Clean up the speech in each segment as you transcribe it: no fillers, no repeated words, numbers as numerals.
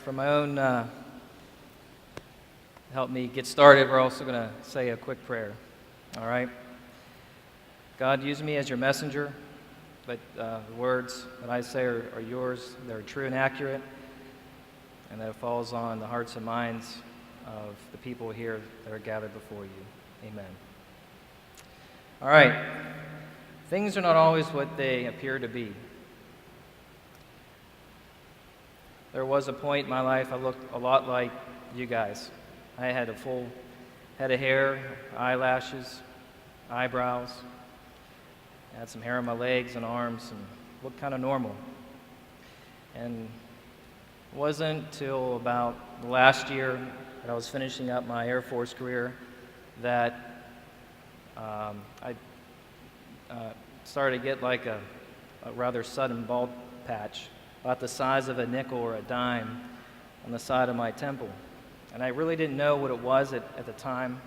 for my own help me get started, we're also going to say a quick prayer. All right? God, use me as your messenger, but the words that I say are yours. They're true and accurate, and that it falls on the hearts and minds of the people here that are gathered before you. Amen. All right. Things are not always what they appear to be. There was a point in my life I looked a lot like you guys. I had a full head of hair, eyelashes, eyebrows. I had some hair on my legs and arms and looked kind of normal. And it wasn't till about the last year that I was finishing up my Air Force career that I started to get like a rather sudden bald patch, about the size of a nickel or a dime on the side of my temple. And I really didn't know what it was at the time,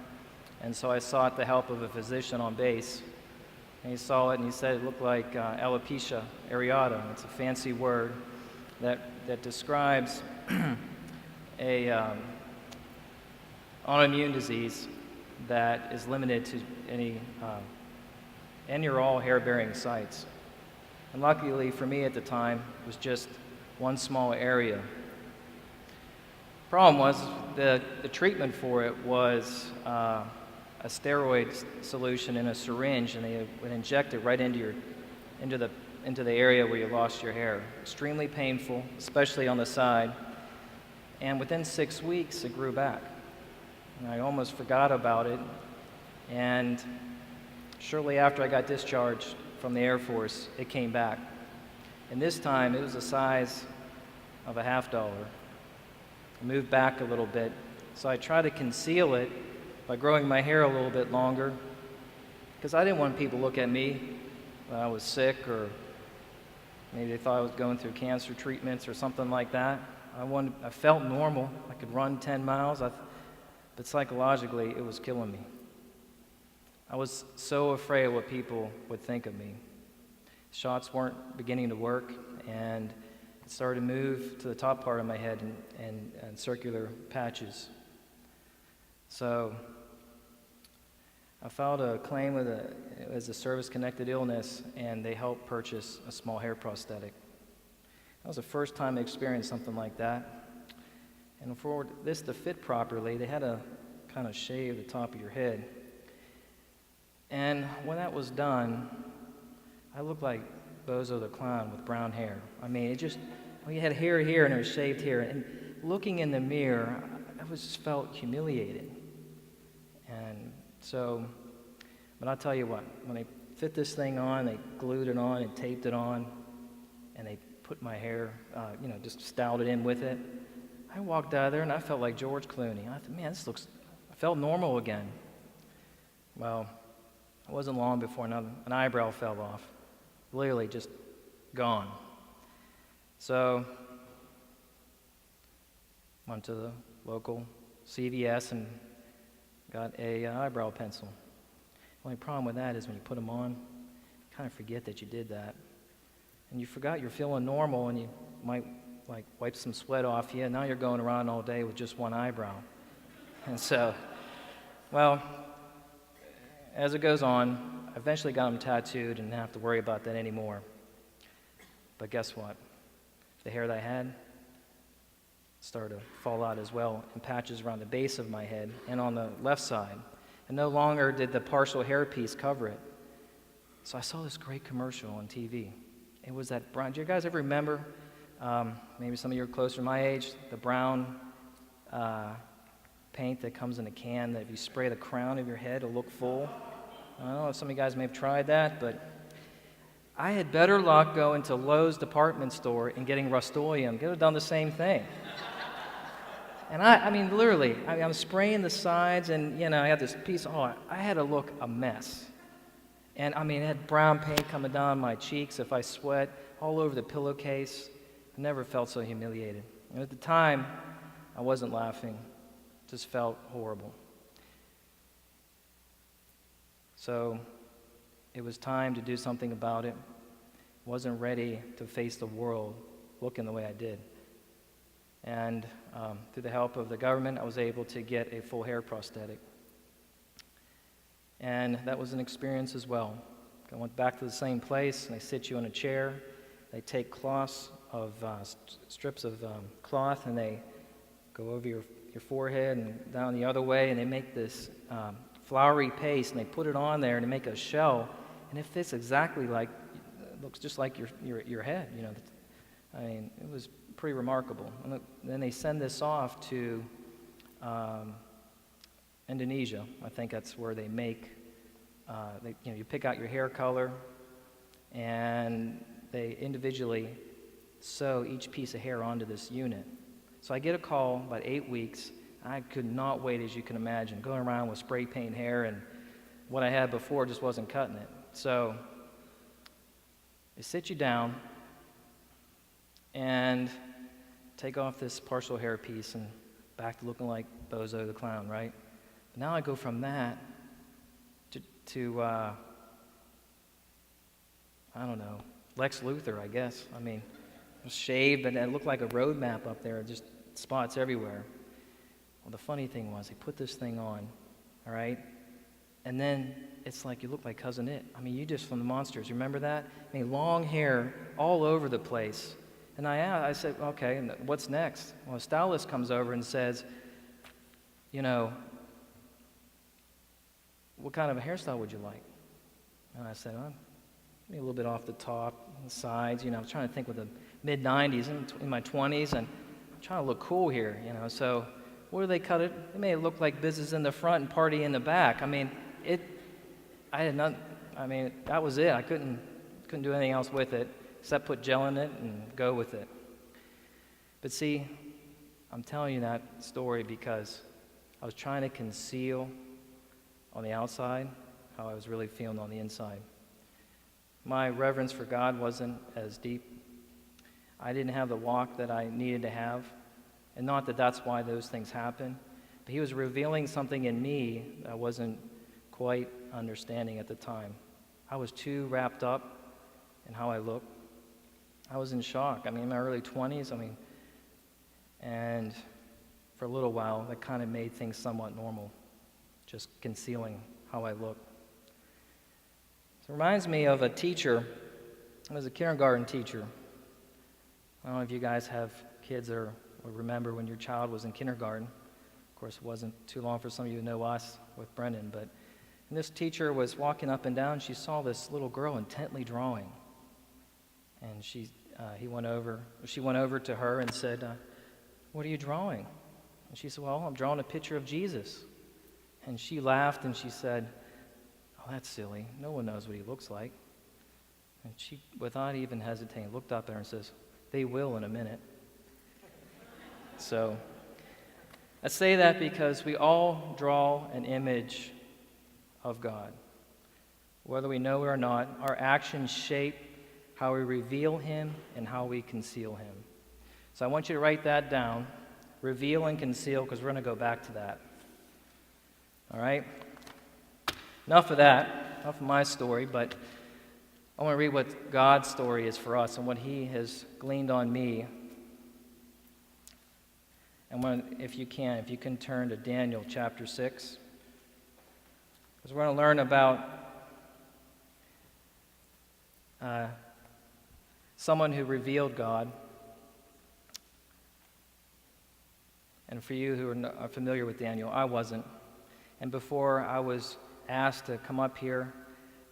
and so I sought the help of a physician on base. And he saw it and he said it looked like alopecia areata. It's a fancy word that describes a autoimmune disease that is limited to any or all hair-bearing sites. And luckily for me at the time, it was just one small area. Problem was the treatment for it was a steroid solution in a syringe, and they would inject it right into the area where you lost your hair. Extremely painful, especially on the side. And within 6 weeks, it grew back. And I almost forgot about it. And shortly after I got discharged from the Air Force, it came back. And this time, it was the size of a $50. I moved back a little bit. So I tried to conceal it by growing my hair a little bit longer, because I didn't want people to look at me when I was sick, or maybe they thought I was going through cancer treatments or something like that. I felt normal. I could run 10 miles, but psychologically, it was killing me. I was so afraid of what people would think of me. Shots weren't beginning to work, and it started to move to the top part of my head and circular patches. So I filed a claim as a service-connected illness, and they helped purchase a small hair prosthetic. That was the first time I experienced something like that. And for this to fit properly, they had to kind of shave the top of your head. And when that was done, I looked like Bozo the Clown with brown hair. I mean, you had hair here and it was shaved here. And looking in the mirror, I just felt humiliated. And so, but I'll tell you what, when they fit this thing on, they glued it on and taped it on, and they put my hair, just styled it in with it. I walked out of there and I felt like George Clooney. I thought, man, I felt normal again. Well, it wasn't long before an eyebrow fell off. Literally just gone. So, went to the local CVS and got a eyebrow pencil. The only problem with that is when you put them on, you kind of forget that you did that. And you forgot you're feeling normal, and you might wipe some sweat off you, and now you're going around all day with just one eyebrow. And so, well, as it goes on, I eventually got them tattooed and didn't have to worry about that anymore. But guess what? The hair that I had started to fall out as well in patches around the base of my head and on the left side. And no longer did the partial hairpiece cover it. So I saw this great commercial on TV. It was that brown. Do you guys ever remember, maybe some of you are closer to my age, the brown paint that comes in a can that if you spray the crown of your head, it'll look full? I don't know if some of you guys may have tried that, but I had better luck going to Lowe's department store and getting Rust-Oleum. Could have done the same thing. And I mean, literally, I'm spraying the sides, and, I had this piece, I had to look a mess. And, it had brown paint coming down my cheeks if I sweat, all over the pillowcase. I never felt so humiliated. And at the time, I wasn't laughing. It just felt horrible. So it was time to do something about it. Wasn't ready to face the world looking the way I did. And through the help of the government, I was able to get a full hair prosthetic. And that was an experience as well. I went back to the same place, and they sit you in a chair. They take strips of cloth, and they go over your forehead and down the other way, and they make this floury paste, and they put it on there, and they make a shell, and it fits exactly like, it looks just like your head, you know. I mean, it was pretty remarkable. And then they send this off to Indonesia. I think that's where they make, you pick out your hair color, and they individually sew each piece of hair onto this unit. So I get a call about 8 weeks. I could not wait, as you can imagine, going around with spray paint hair, and what I had before just wasn't cutting it. So they sit you down and take off this partial hair piece and back to looking like Bozo the Clown, right? But now I go from that to I don't know, Lex Luthor, I guess. I mean, it was shaved, and it looked like a road map up there, just spots everywhere. Well, the funny thing was, they put this thing on, all right? And then it's like you look like Cousin It. I mean, you just from the Monsters. You remember that? I mean, long hair all over the place. And I said, okay, and what's next? Well, a stylist comes over and says, you know, what kind of a hairstyle would you like? And I said, maybe a little bit off the top, the sides. You know, I was trying to think with the mid-90s, in my 20s, and I'm trying to look cool here, you know. So where do they cut it? They made it look like business in the front and party in the back. I mean, that was it. I couldn't do anything else with it except put gel in it and go with it. But see, I'm telling you that story because I was trying to conceal on the outside how I was really feeling on the inside. My reverence for God wasn't as deep. I didn't have the walk that I needed to have. And not that that's why those things happen, but he was revealing something in me that I wasn't quite understanding at the time. I was too wrapped up in how I looked. I was in shock. I mean, in my early 20s, and for a little while, that kind of made things somewhat normal, just concealing how I looked. So it reminds me of a teacher. I was a kindergarten teacher. I don't know if you guys have kids or remember when your child was in kindergarten. Of course, it wasn't too long for some of you to know us with Brendan, but and this teacher was walking up and down. She saw this little girl intently drawing, and she went over to her and said, "What are you drawing?" And she said, "Well, I'm drawing a picture of Jesus." And she laughed and she said, "Oh, that's silly. No one knows what he looks like." And she, without even hesitating, looked up at her and says, "They will in a minute." So I say that because we all draw an image of God. Whether we know it or not, our actions shape how we reveal him and how we conceal him. So I want you to write that down, reveal and conceal, because we're going to go back to that. All right? Enough of that, enough of my story, but I want to read what God's story is for us and what he has gleaned on me. And if you can turn to Daniel chapter 6. Because we're going to learn about someone who revealed God. And for you who are familiar with Daniel, I wasn't. And before I was asked to come up here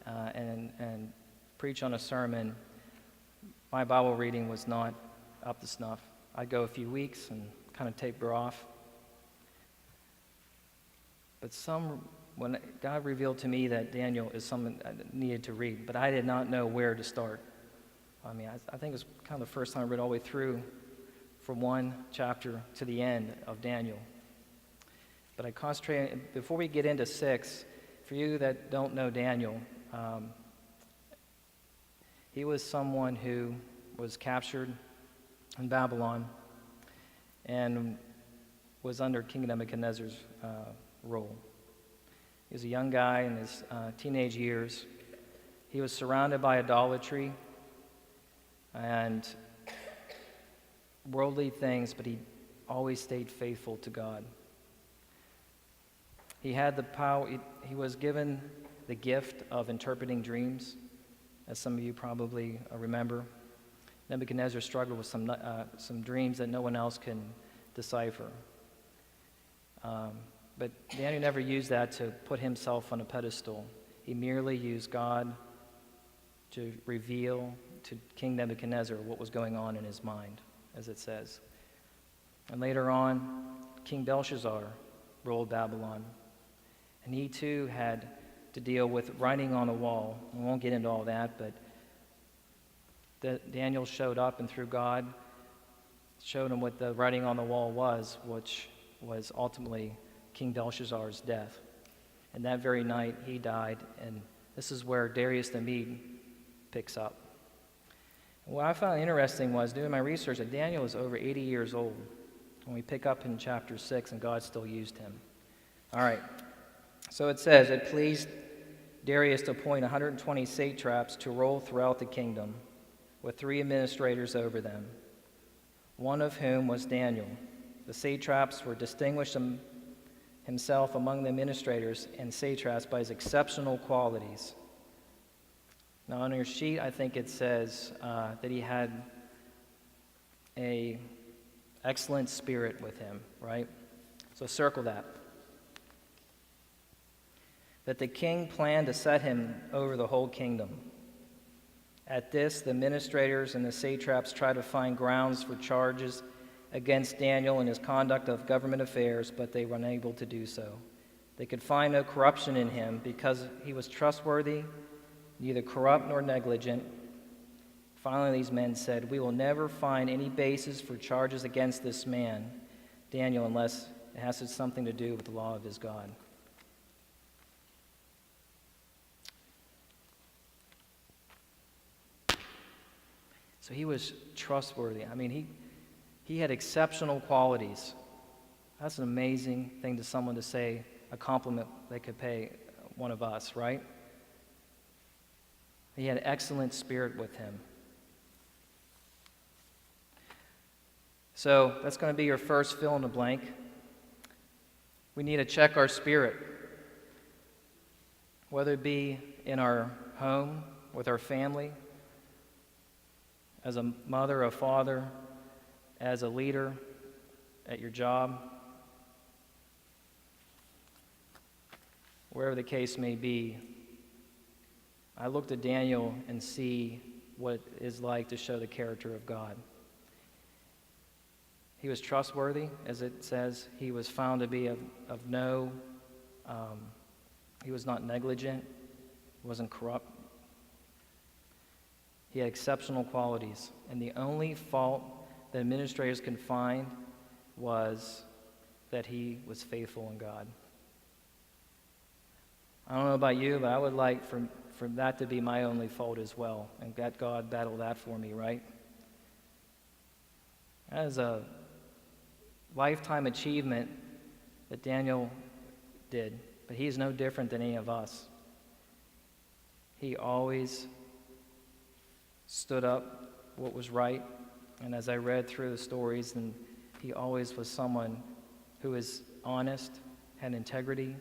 and preach on a sermon, my Bible reading was not up to snuff. I'd go a few weeks and kind of taper off. But when God revealed to me that Daniel is someone I needed to read, but I did not know where to start. I mean, I think it was kind of the first time I read all the way through from one chapter to the end of Daniel. But I concentrated, before we get into 6, for you that don't know Daniel, he was someone who was captured in Babylon and was under King Nebuchadnezzar's rule. He was a young guy in his teenage years. He was surrounded by idolatry and worldly things, but he always stayed faithful to God. He had the power, he was given the gift of interpreting dreams, as some of you probably remember. Nebuchadnezzar struggled with some dreams that no one else can decipher. But Daniel never used that to put himself on a pedestal. He merely used God to reveal to King Nebuchadnezzar what was going on in his mind, as it says. And later on, King Belshazzar ruled Babylon. And he too had to deal with writing on the wall. We won't get into all that, but Daniel showed up, and through God showed him what the writing on the wall was, which was ultimately King Belshazzar's death. And that very night he died, and this is where Darius the Mede picks up. What I found interesting was, doing my research, that Daniel was over 80 years old when we pick up in chapter 6, and God still used him. All right. So it says, it pleased Darius to appoint 120 satraps to rule throughout the kingdom, with 3 administrators over them, one of whom was Daniel. The satraps were distinguished himself among the administrators and satraps by his exceptional qualities. Now on your sheet, I think it says that he had an excellent spirit with him, right? So circle that. That the king planned to set him over the whole kingdom. At this, the administrators and the satraps tried to find grounds for charges against Daniel and his conduct of government affairs, but they were unable to do so. They could find no corruption in him because he was trustworthy, neither corrupt nor negligent. Finally, these men said, "We will never find any basis for charges against this man, Daniel, unless it has something to do with the law of his God." So he was trustworthy. I mean, he had exceptional qualities. That's an amazing thing to someone to say, a compliment they could pay one of us, right? He had excellent spirit with him. So that's going to be your first fill in the blank. We need to check our spirit, whether it be in our home, with our family, as a mother, a father, as a leader, at your job, wherever the case may be. I look to Daniel and see what it is like to show the character of God. He was trustworthy, as it says. He was found to be he was not negligent, wasn't corrupt. He had exceptional qualities, and the only fault that administrators can find was that he was faithful in God. I don't know about you, but I would like for that to be my only fault as well, and that God battle that for me, right? That is a lifetime achievement that Daniel did, but he's no different than any of us. He always stood up what was right, and as I read through the stories, and he always was someone who was honest, had integrity,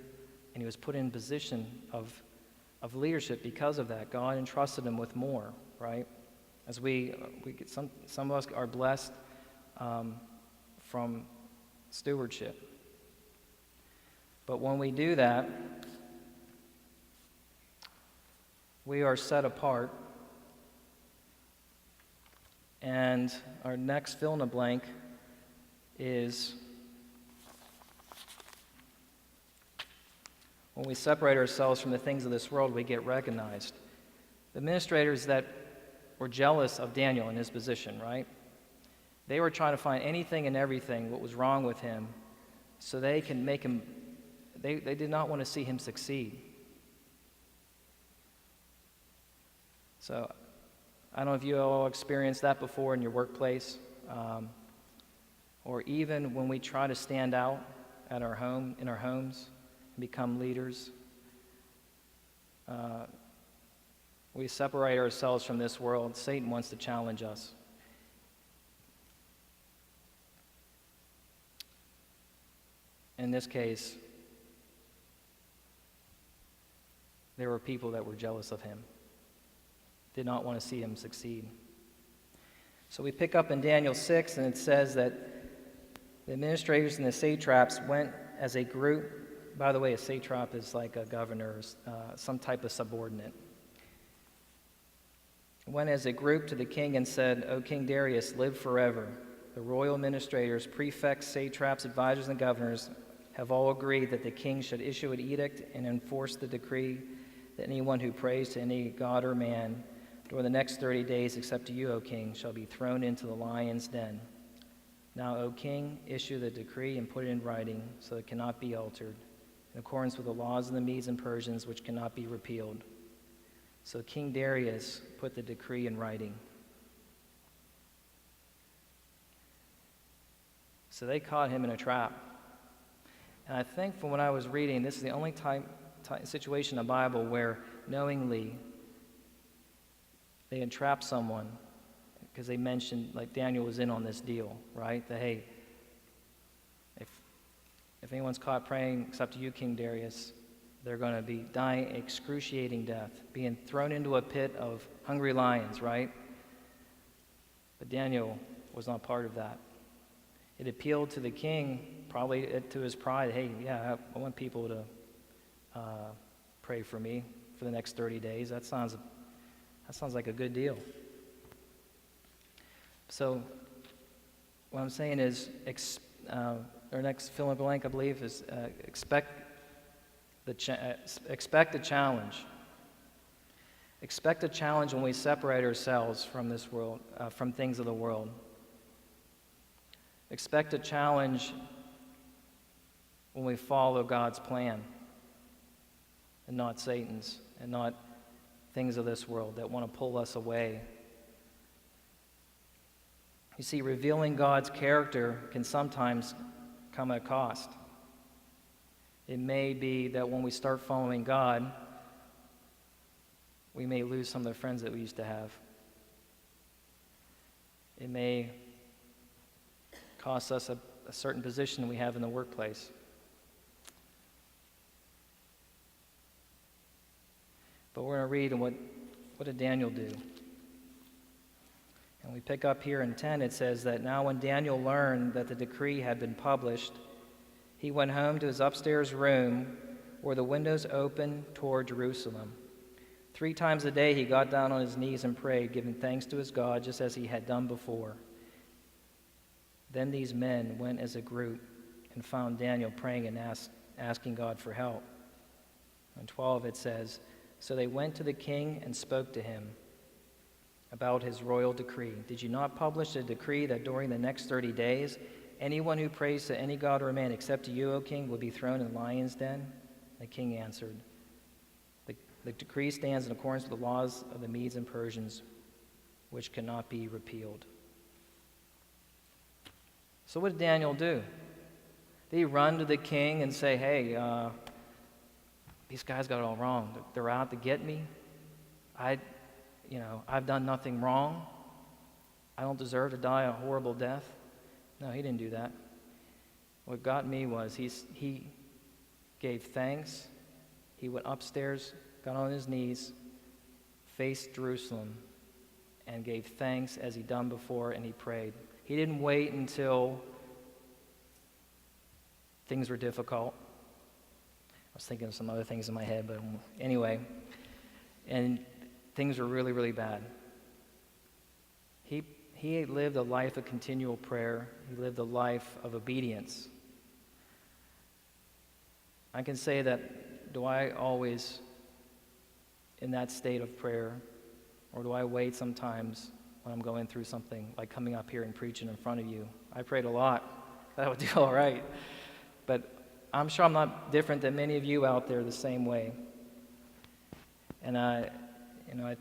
and he was put in position of leadership because of that. God entrusted him with more, right? As we get some of us are blessed from stewardship. But when we do that, we are set apart. And our next fill in the blank is when we separate ourselves from the things of this world, we get recognized. The administrators that were jealous of Daniel in his position, right? They were trying to find anything and everything what was wrong with him so they can make him, they did not want to see him succeed. So I don't know if you all experienced that before in your workplace, or even when we try to stand out at our home, in our homes, and become leaders. We separate ourselves from this world. Satan wants to challenge us. in this case, there were people that were jealous of him, did not want to see him succeed. So we pick up in Daniel 6, and it says that the administrators and the satraps went as a group. By the way, a satrap is like a governor, some type of subordinate. Went as a group to the king and said, "O King Darius, live forever. The royal administrators, prefects, satraps, advisors, and governors have all agreed that the king should issue an edict and enforce the decree that anyone who prays to any god or man during the next 30 days, except to you, O king, shall be thrown into the lion's den. Now, O king, issue the decree and put it in writing so it cannot be altered, in accordance with the laws of the Medes and Persians, which cannot be repealed." So King Darius put the decree in writing. So they caught him in a trap. And I think from what I was reading, this is the only situation in the Bible where knowingly they entrapped someone, because they mentioned, like Daniel was in on this deal, right? That, hey, if anyone's caught praying except to you, King Darius, they're going to be dying excruciating death, being thrown into a pit of hungry lions, right? But Daniel was not part of that. It appealed to the king, probably to his pride. Hey, yeah, I want people to pray for me for the next 30 days. That sounds like a good deal. So what I'm saying is, our next fill in the blank, I believe, is expect a challenge. Expect a challenge when we separate ourselves from this world, from things of the world. Expect a challenge when we follow God's plan and not Satan's, and not things of this world that want to pull us away. You see, revealing God's character can sometimes come at a cost. It may be that when we start following God, we may lose some of the friends that we used to have. It may cost us a certain position we have in the workplace. But we're going to read and what did Daniel do? And we pick up here in 10, it says that now when Daniel learned that the decree had been published, he went home to his upstairs room where the windows opened toward Jerusalem. 3 times a day he got down on his knees and prayed, giving thanks to his God, just as he had done before. Then these men went as a group and found Daniel praying and asking God for help. In 12 it says, "So they went to the king and spoke to him about his royal decree. Did you not publish a decree that during the next 30 days, anyone who prays to any god or man except to you, O king, will be thrown in the lion's den?" The king answered, The decree stands in accordance with the laws of the Medes and Persians, which cannot be repealed. So what did Daniel do? Did he run to the king and say, "Hey, these guys got it all wrong. They're out to get me. I've done nothing wrong. I don't deserve to die a horrible death"? No, he didn't do that. What got me was he gave thanks. He went upstairs, got on his knees, faced Jerusalem, and gave thanks as he'd done before, and he prayed. He didn't wait until things were difficult. I was thinking of some other things in my head, but anyway. And things were really, really bad. He lived a life of continual prayer. He lived a life of obedience. I can say that, do I always in that state of prayer, or do I wait sometimes when I'm going through something, like coming up here and preaching in front of you? I prayed a lot. That would do all right. But I'm sure I'm not different than many of you out there the same way. And I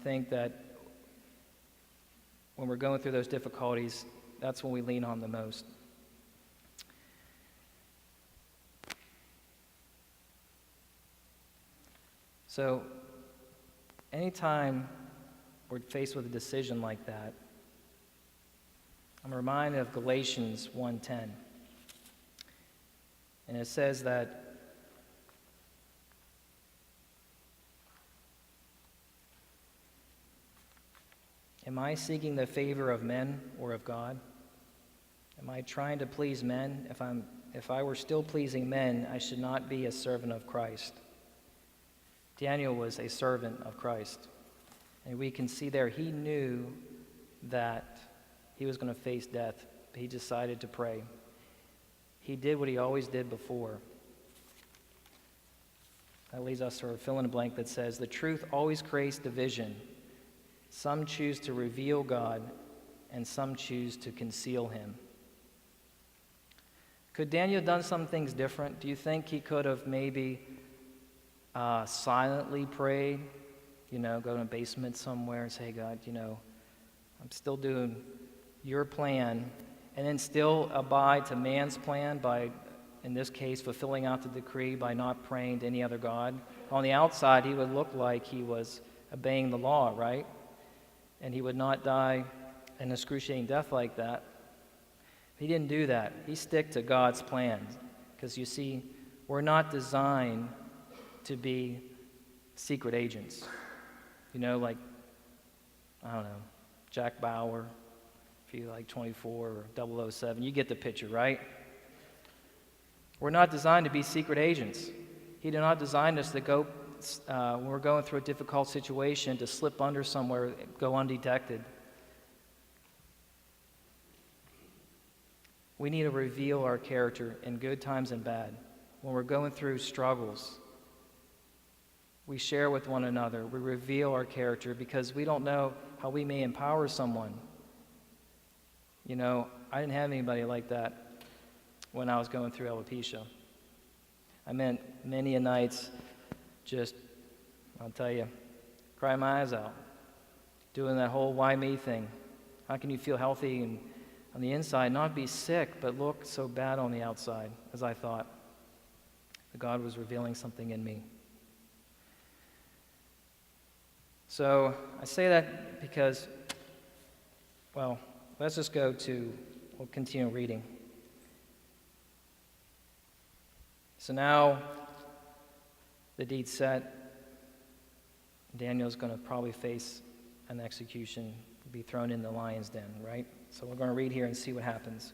think that when we're going through those difficulties, that's when we lean on the most. So anytime we're faced with a decision like that, I'm reminded of Galatians 1:10. And it says that am I seeking the favor of men or of God? Am I trying to please men? If I were still pleasing men, I should not be a servant of Christ. Daniel was a servant of Christ. And we can see there he knew that he was going to face death, but he decided to pray. He did what he always did before. That leads us to our fill in the blank that says, the truth always creates division. Some choose to reveal God, and some choose to conceal him. Could Daniel have done some things different? Do you think he could have maybe silently prayed, go in a basement somewhere and say, hey, God, I'm still doing your plan, and then still abide to man's plan by, in this case, fulfilling out the decree by not praying to any other God? On the outside, he would look like he was obeying the law, right? And he would not die an excruciating death like that. He didn't do that. He stuck to God's plan. Because you see, we're not designed to be secret agents. Like, I don't know, Jack Bauer, if you like 24 or 007. You get the picture, right? We're not designed to be secret agents. He did not design us to go, when we're going through a difficult situation, to slip under somewhere, go undetected. We need to reveal our character in good times and bad. When we're going through struggles, we share with one another. We reveal our character because we don't know how we may empower someone. I didn't have anybody like that when I was going through alopecia. I meant many a nights just, I'll tell you, crying my eyes out, doing that whole why me thing. How can you feel healthy and on the inside, not be sick, but look so bad on the outside, as I thought that God was revealing something in me. So I say that because, let's just we'll continue reading. So now the deed's set. Daniel's going to probably face an execution, be thrown in the lion's den, right? So we're going to read here and see what happens.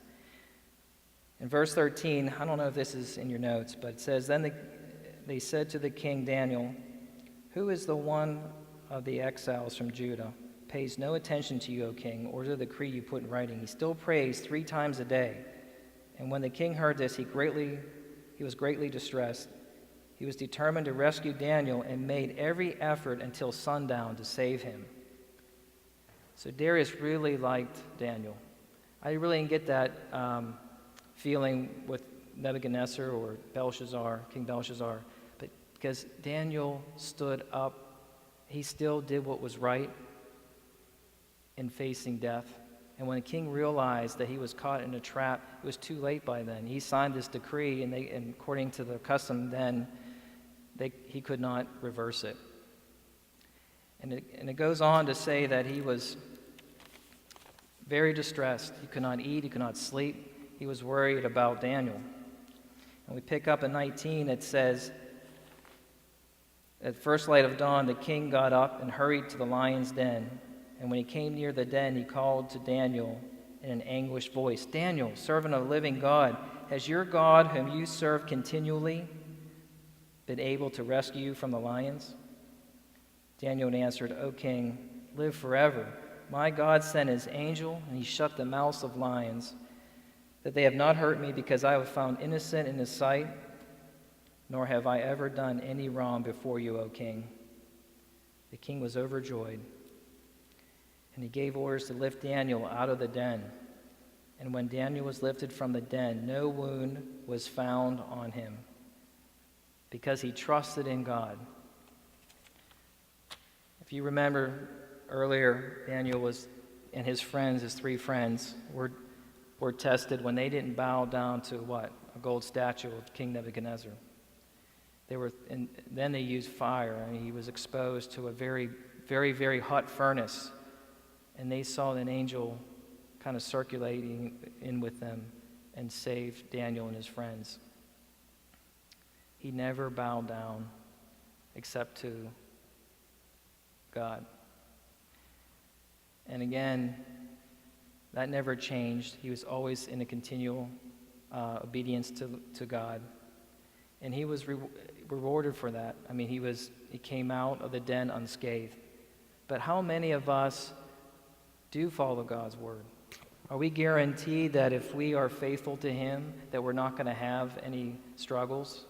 In verse 13, I don't know if this is in your notes, but it says, Then they said to the king Daniel, Who is the one of the exiles from Judah? Pays no attention to you, O king, or to the decree you put in writing. He still prays 3 times a day. And when the king heard this, he was greatly distressed. He was determined to rescue Daniel and made every effort until sundown to save him. So Darius really liked Daniel. I really didn't get that feeling with Nebuchadnezzar or Belshazzar, King Belshazzar, but because Daniel stood up, he still did what was right in facing death. And when the king realized that he was caught in a trap, it was too late by then. He signed this decree, and according to the custom then, he could not reverse it. And it goes on to say that he was very distressed. He could not eat, he could not sleep. He was worried about Daniel. And we pick up in 19, it says, At first light of dawn, the king got up and hurried to the lion's den. And when he came near the den, he called to Daniel in an anguished voice, Daniel, servant of the living God, has your God, whom you serve continually, been able to rescue you from the lions? Daniel answered, O king, live forever. My God sent his angel, and he shut the mouths of lions, that they have not hurt me, because I was found innocent in his sight, nor have I ever done any wrong before you, O king. The king was overjoyed, and he gave orders to lift Daniel out of the den. And when Daniel was lifted from the den, no wound was found on him, because he trusted in God. If you remember earlier, Daniel and his friends, his 3 friends, were tested when they didn't bow down to what? A gold statue of King Nebuchadnezzar. Then they used fire, and he was exposed to a very, very, very hot furnace. And they saw an angel kind of circulating in with them and saved Daniel and his friends. He never bowed down except to God. And again, that never changed. He was always in a continual obedience to God. And he was rewarded for that. I mean, he came out of the den unscathed. But how many of us do follow God's word? Are we guaranteed that if we are faithful to him, that we're not going to have any struggles?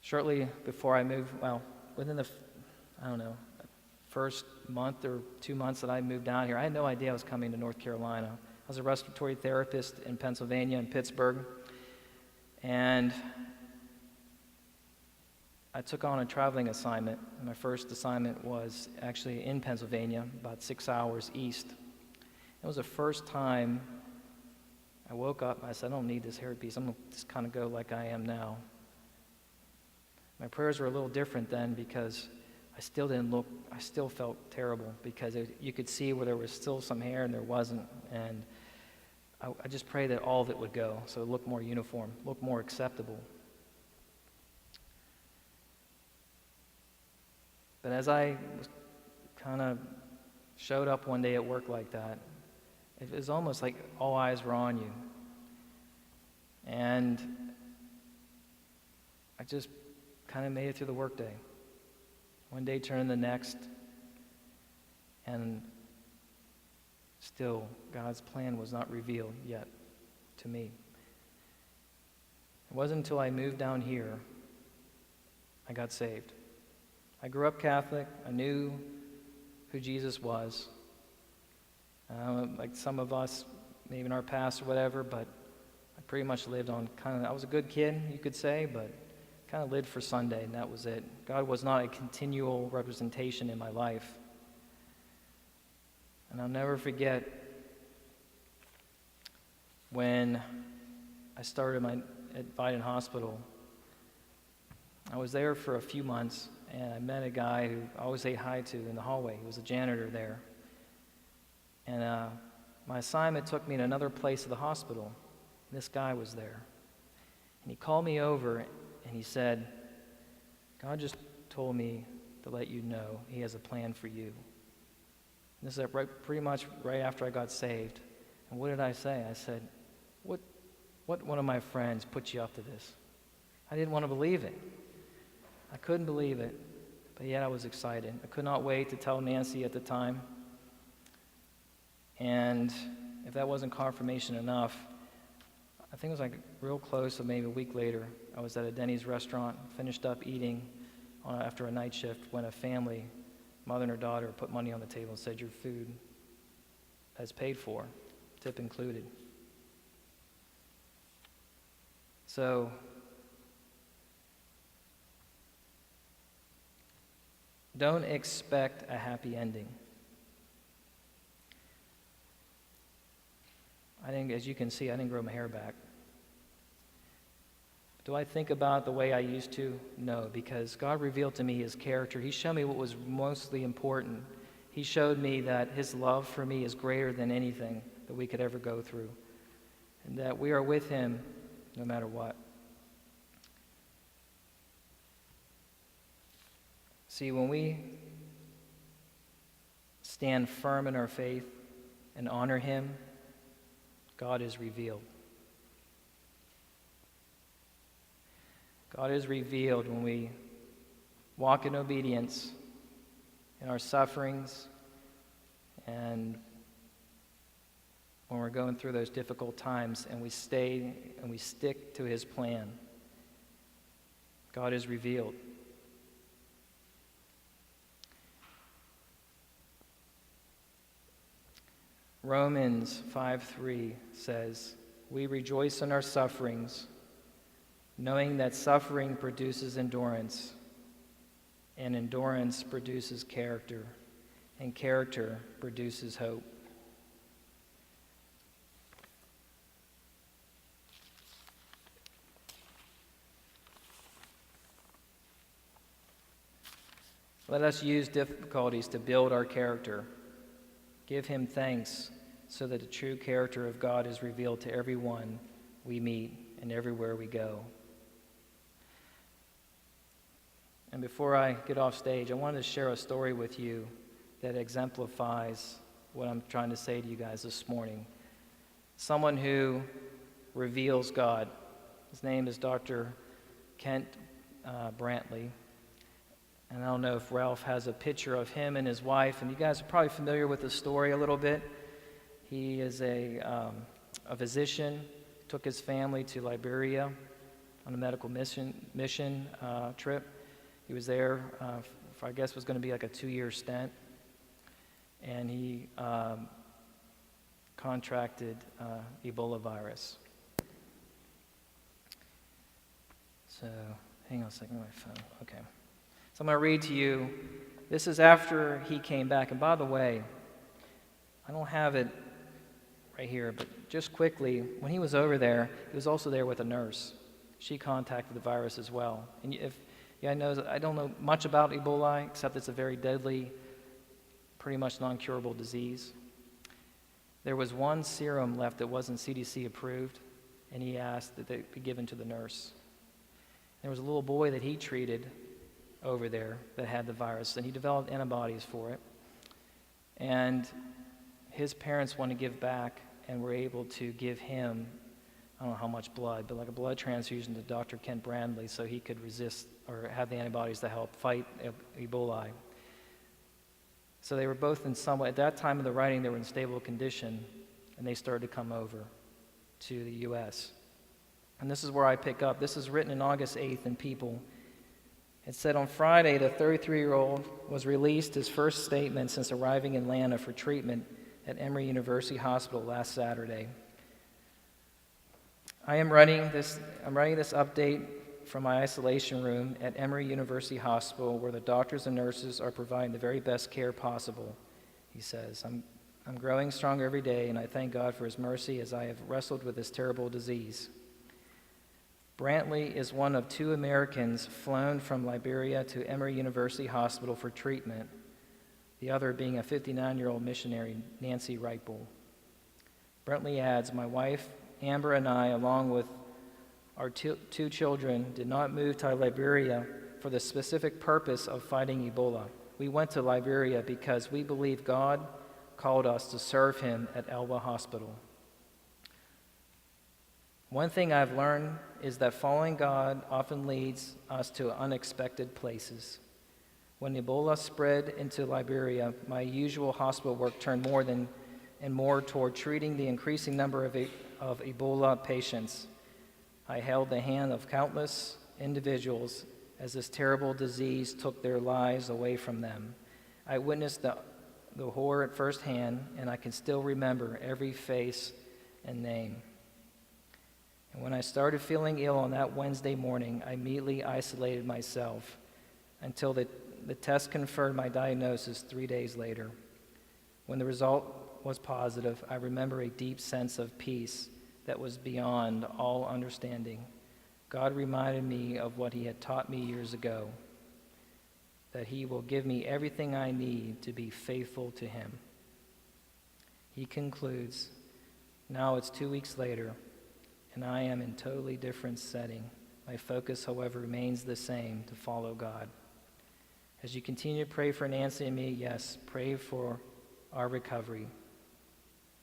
Shortly before I moved, within the, first month or 2 months that I moved down here, I had no idea I was coming to North Carolina. I was a respiratory therapist in Pennsylvania, in Pittsburgh, and I took on a traveling assignment. My first assignment was actually in Pennsylvania, about 6 hours east. It was the first time I woke up and I said, I don't need this hairpiece. I'm going to just kind of go like I am now. My prayers were a little different then because I still felt terrible because you could see where there was still some hair and there wasn't. And I just prayed that all of it would go so it looked more uniform, looked more acceptable. But as I kind of showed up one day at work like that, it was almost like all eyes were on you. And I just kind of made it through the workday. One day turned the next, and still God's plan was not revealed yet to me. It wasn't until I moved down here I got saved. I grew up Catholic. I knew who Jesus was. Like some of us, maybe in our past or whatever, but I pretty much lived on I was a good kid, you could say, but kind of lived for Sunday, and that was it. God was not a continual representation in my life. And I'll never forget when I started at Biden Hospital. I was there for a few months, and I met a guy who I always say hi to in the hallway. He was a janitor there. And my assignment took me to another place of the hospital. And this guy was there. And he called me over, and he said, God just told me to let you know he has a plan for you. And this is pretty much right after I got saved. And what did I say? I said, what one of my friends put you up to this? I didn't want to believe it. I couldn't believe it, but yet I was excited. I could not wait to tell Nancy at the time. And if that wasn't confirmation enough, I think it was like real close, so maybe a week later, I was at a Denny's restaurant, finished up eating after a night shift when a family, mother and her daughter, put money on the table and said, your food is paid for, tip included. So, don't expect a happy ending. As you can see, I didn't grow my hair back. Do I think about the way I used to? No, because God revealed to me his character. He showed me what was mostly important. He showed me that his love for me is greater than anything that we could ever go through, and that we are with him no matter what. See, when we stand firm in our faith and honor him, God is revealed. God is revealed when we walk in obedience in our sufferings and when we're going through those difficult times and we stay and we stick to his plan. God is revealed. Romans 5:3 says, we rejoice in our sufferings, knowing that suffering produces endurance, and endurance produces character, and character produces hope. Let us use difficulties to build our character. Give him thanks so that the true character of God is revealed to everyone we meet and everywhere we go. And before I get off stage, I wanted to share a story with you that exemplifies what I'm trying to say to you guys this morning. Someone who reveals God. His name is Dr. Kent Brantley. And I don't know if Ralph has a picture of him and his wife, and you guys are probably familiar with the story a little bit. He is a physician, took his family to Liberia on a medical mission trip. He was there for, I guess, was going to be like a 2-year stint, and he contracted Ebola virus. So, hang on a second, my phone. Okay. So I'm going to read to you. This is after he came back. And by the way, I don't have it right here, but just quickly, when he was over there, he was also there with a nurse. She contacted the virus as well. And I don't know much about Ebola, except it's a very deadly, pretty much non-curable disease. There was one serum left that wasn't CDC approved, and he asked that it be given to the nurse. There was a little boy that he treated over there that had the virus, and he developed antibodies for it. And his parents wanted to give back and were able to give him, I don't know how much blood, but like a blood transfusion to Dr. Kent Brantley so he could resist or have the antibodies to help fight Ebola. So they were both in somewhat, at that time of the writing, they were in stable condition, and they started to come over to the U.S. And this is where I pick up. This is written in August 8th in People. It said, on Friday, the 33-year-old was released his first statement since arriving in Atlanta for treatment at Emory University Hospital last Saturday. I'm writing this update from my isolation room at Emory University Hospital, where the doctors and nurses are providing the very best care possible, he says. I'm growing stronger every day, and I thank God for his mercy as I have wrestled with this terrible disease. Brantley is one of 2 Americans flown from Liberia to Emory University Hospital for treatment, the other being a 59-year-old missionary, Nancy Wrightbull. Brantley adds, my wife, Amber, and I, along with our 2 children, did not move to Liberia for the specific purpose of fighting Ebola. We went to Liberia because we believe God called us to serve him at Elba Hospital. One thing I've learned is that following God often leads us to unexpected places. When Ebola spread into Liberia, my usual hospital work turned more toward treating the increasing number of Ebola patients. I held the hand of countless individuals as this terrible disease took their lives away from them. I witnessed the horror at first hand, and I can still remember every face and name. And when I started feeling ill on that Wednesday morning, I immediately isolated myself until the test confirmed my diagnosis 3 days later. When the result was positive, I remember a deep sense of peace that was beyond all understanding. God reminded me of what he had taught me years ago, that he will give me everything I need to be faithful to him. He concludes, now it's 2 weeks later, and I am in a totally different setting. My focus, however, remains the same, to follow God. As you continue to pray for Nancy and me, yes, pray for our recovery.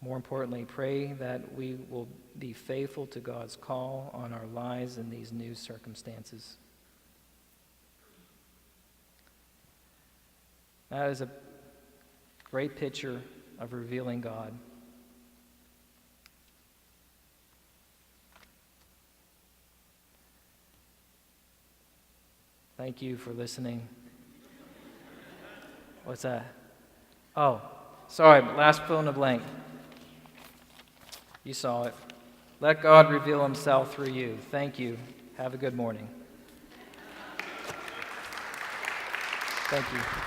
More importantly, pray that we will be faithful to God's call on our lives in these new circumstances. That is a great picture of revealing God. Thank you for listening. What's that? Oh, sorry, last fill in the blank. You saw it. Let God reveal himself through you. Thank you. Have a good morning. Thank you.